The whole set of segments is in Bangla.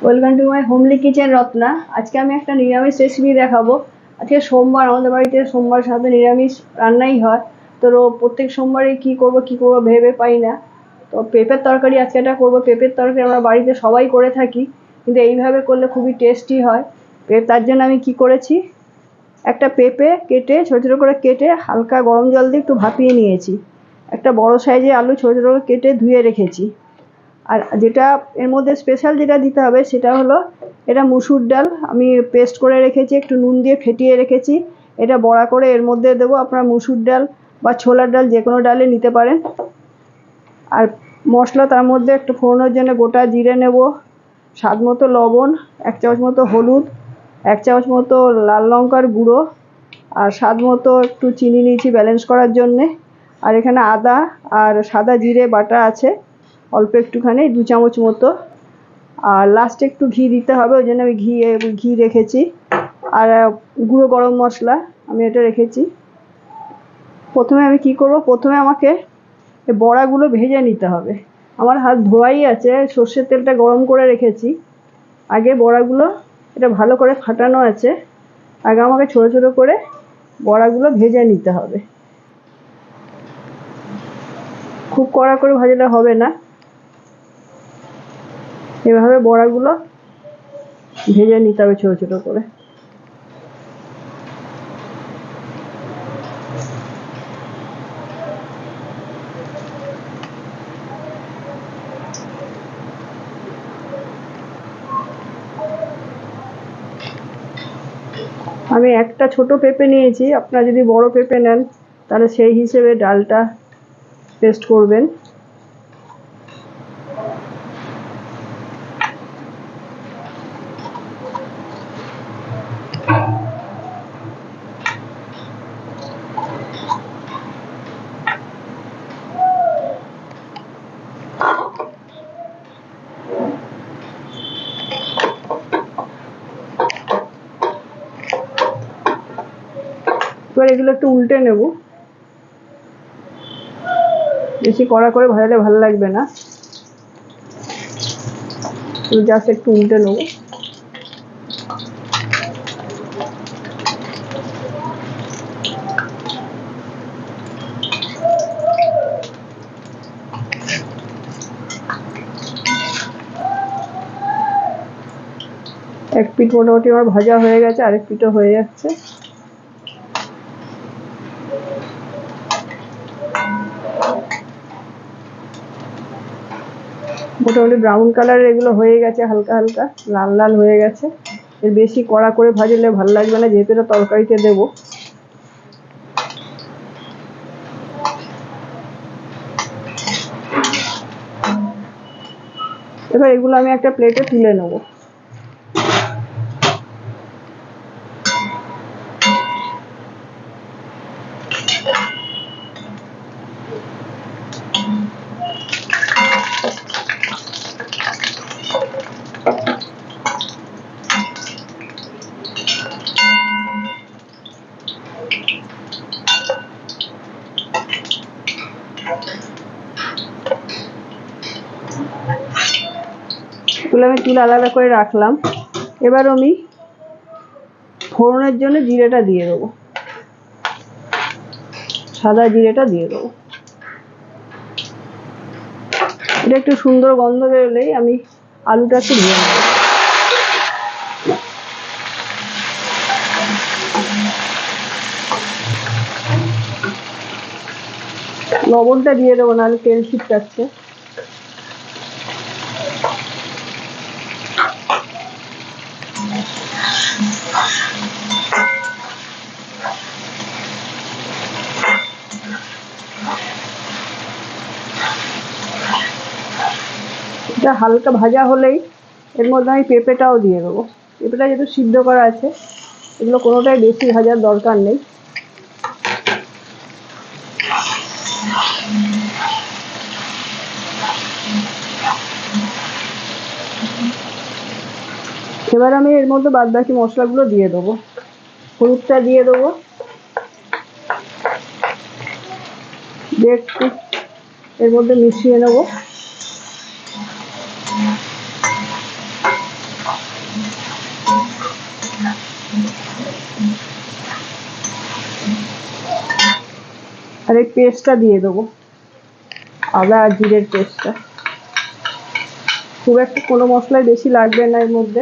Welcome to my homely kitchen Ratna. আজকে আমি একটা নিরামিষ রেসিপি দেখাবো। আজকে সোমবার, আমাদের বাড়িতে সোমবার সাথে নিরামিষ রান্নাই হয়। তো প্রত্যেক সোমবারে কি করব ভেবে পাই না। তো পেঁপের তরকারি আজকে এটা করবো। পেঁপের তরকারি আমরা বাড়িতে সবাই করে থাকি, কিন্তু এইভাবে করলে খুবই টেস্টি হয়। তার জন্য আমি কি করেছি, একটা পেঁপে কেটে ছোটো ছোটো করে কেটে হালকা গরম জল দিয়ে একটু ভাপিয়ে নিয়েছি। একটা বড় সাইজের আলু ছোটো ছোটো করে কেটে ধুয়ে রেখেছি। আর যেটা এর মধ্যে স্পেশাল যেটা দিতে হবে সেটা হলো, এটা মুসুর ডাল আমি পেস্ট করে রেখেছি, একটু নুন দিয়ে ফেটিয়ে রেখেছি। এটা বড়া করে এর মধ্যে দেবো। আপনারা মুসুর ডাল বা ছোলার ডাল যে কোনো ডালে নিতে পারেন। আর মশলা তার মধ্যে একটু ফোড়নের জন্য গোটা জিরে নেব, স্বাদ মতো লবণ, 1 চামচ মতো হলুদ, 1 চামচ মতো লাল লঙ্কার গুঁড়ো, আর স্বাদ মতো একটু চিনি নিয়েছি ব্যালেন্স করার জন্যে। আর এখানে আদা আর সাদা জিরে বাটা আছে অল্প একটুখানি, 2 চামচ মতো। আর লাস্টে একটু ঘি দিতে হবে, ওই জন্য আমি ঘি রেখেছি। আর গুঁড়ো গরম মশলা আমি এটা রেখেছি। প্রথমে আমি কি করব, প্রথমে আমাকে এই বড়াগুলো ভেজে নিতে হবে। আমার হাত ধোয়াই আছে, সর্ষের তেলটা গরম করে রেখেছি। আগে বড়াগুলো, এটা ভালো করে ফাটানো আছে, আগে আমাকে ছোটো ছোটো করে বড়াগুলো ভেজে নিতে হবে। খুব কড়া করে ভাজলে হবে না, এভাবে বড়াগুলো ভেজে নিতে হবে ছোটো ছোটো করে। আমি একটা ছোট পেঁপে নিয়েছি, আপনারা যদি বড় পেঁপে নেন তাহলে সেই হিসেবে ডালটা পেস্ট করবেন। এবার এগুলো একটু উল্টে নেব, বেশি কড়া করে ভাজলে ভালো লাগবে না, জাস্ট একটু উল্টে নেব। এক পিঠ মোটামুটি আমার ভাজা হয়ে গেছে, আরেক পিঠও হয়ে যাচ্ছে। মোটামুটি ব্রাউন কালারের এগুলো হয়ে গেছে, হালকা হালকা লাল লাল হয়ে গেছে। এর বেশি কড়া করে ভাজলে ভালো লাগবে না, যেহেতু এটা তরকারিতে দেবো। এবার এগুলো আমি একটা প্লেটে তুলে নেব। এগুলো আমি তুলে আলাদা করে রাখলাম। এবার আমি ফোড়নের জন্য জিরেটা দিয়ে দেবো, সাদা জিরেটা দিয়ে দেবো। এটা একটু সুন্দর গন্ধ বেরোলেই আমি আলুটা একটু দিয়ে নেব। লবণটা দিয়ে দেবো, নাহলে তেল ছিটকাচ্ছে। এটা হালকা ভাজা হলেই এর মধ্যে আমি পেঁপেটাও দিয়ে দেবো। পেঁপেটা যেহেতু সিদ্ধ করা আছে, এগুলো কোনোটাই বেশি ভাজার দরকার নেই। এবার আমি এর মধ্যে বাদ বাকি মশলাগুলো দিয়ে দেবো। হলুদটা দিয়ে দেবো, দিয়ে একটু এর মধ্যে মিশিয়ে নেব। আর এই পেস্টটা দিয়ে দেবো, আদা আর জিরের পেস্টটা। খুব একটা কোনো মশলাই বেশি লাগবে না এর মধ্যে।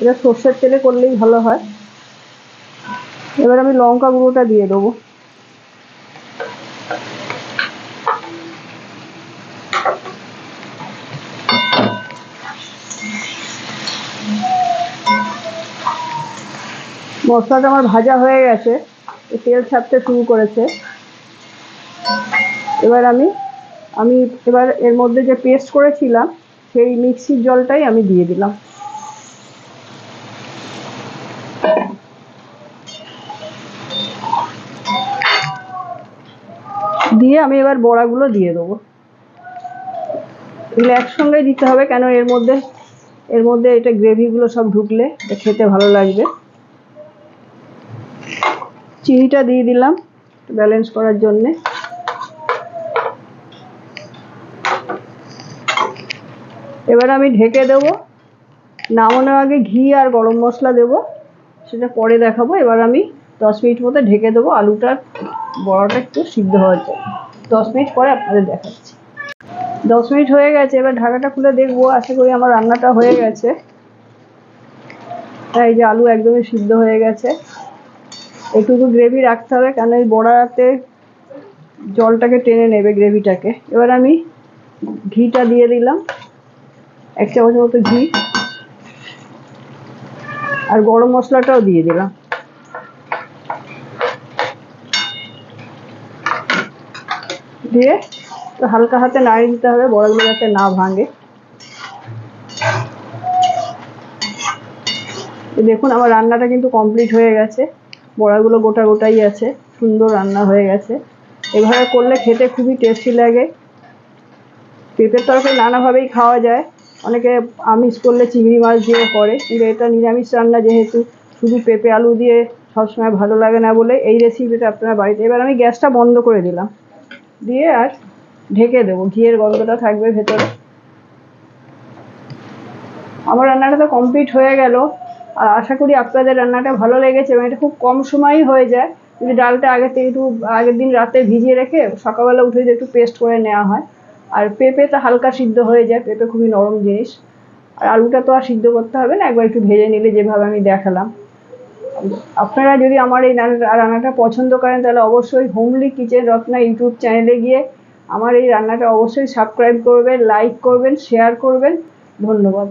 এটা সর্ষের তেলে করলেই ভালো হয়। এবার আমি লঙ্কা গুঁড়োটা দিয়ে দেবো। মশলাটা আমার ভাজা হয়ে গেছে, তেল ছাড়তে শুরু করেছে। এবার আমি এবার এর মধ্যে যে পেস্ট করেছিলাম সেই মিক্সির জলটাই আমি দিয়ে দিলাম। দিয়ে আমি এবার বড়াগুলো দিয়ে দেবো। এগুলো একসঙ্গে দিতে হবে, কেন এর মধ্যে এটা গ্রেভিগুলো সব ঢুকলে খেতে ভালো লাগবে। চিনিটা দিয়ে দিলাম ব্যালেন্স করার জন্যে। এবার আমি ঢেকে দেবো। নামানোর আগে ঘি আর গরম মশলা দেবো, সেটা পরে দেখাবো। এবার আমি 10 মিনিট মতো ঢেকে দেবো আলুটার বড়াটা একটু সিদ্ধ হওয়ার জন্য। 10 মিনিট পরে আপনাদের দেখাচ্ছি। 10 মিনিট হয়ে গেছে, এবার ঢাকাটা খুলে দেখবো। আশা করি আমার রান্নাটা হয়ে গেছে। এই যে আলু একদমই সিদ্ধ হয়ে গেছে। একটু গ্রেভি রাখতে হবে, কারণ এই বড়াতে জলটাকে টেনে নেবে গ্রেভিটাকে। এবার আমি ঘিটা দিয়ে দিলাম, 1 চামচ মতো ঘি, আর গরম মশলাটাও দিয়ে দিলাম। দিয়ে হালকা হাতে নাড়িয়ে দিতে হবে, বড়াগুলো যাতে না ভাঙে। দেখুন আমার রান্নাটা কিন্তু কমপ্লিট হয়ে গেছে। বড়াগুলো গোটা গোটাই আছে, সুন্দর রান্না হয়ে গেছে। এভাবে করলে খেতে খুবই টেস্টি লাগে। পেঁপের তরকারি নানাভাবেই খাওয়া যায়। অনেকে আমিষ করলে চিংড়ি মাছ দিয়েও করে, কিন্তু এটা নিরামিষ রান্না যেহেতু, শুধু পেঁপে আলু দিয়ে সবসময় ভালো লাগে না বলে এই রেসিপিটা আপনারা বাড়িতে। এবার আমি গ্যাসটা বন্ধ করে দিলাম, দিয়ে আর ঢেকে দেবো। ঘিয়ের গন্ধটা থাকবে ভেতরে। আমার রান্নাটা তো কমপ্লিট হয়ে গেল। আর আশা করি আপনাদের রান্নাটা ভালো লেগেছে, এবং এটা খুব কম সময়ই হয়ে যায়। যদি ডালটা আগের দিন রাতে ভিজিয়ে রেখে সকালবেলা উঠে যদি একটু পেস্ট করে নেওয়া হয়। আর পেঁপেটা হালকা সিদ্ধ হয়ে যায়, পেঁপে খুবই নরম জিনিস। আর আলুটা তো আর সিদ্ধ করতে হবে না, একবার একটু ভেজে নিলে যেভাবে আমি দেখালাম। আপনারা যদি আমার এই রান্নাটা পছন্দ করেন, তাহলে অবশ্যই হোমলি কিচেন রত্না ইউটিউব চ্যানেলে গিয়ে আমার এই রান্নাটা অবশ্যই সাবস্ক্রাইব করবেন, লাইক করবেন, শেয়ার করবেন। ধন্যবাদ।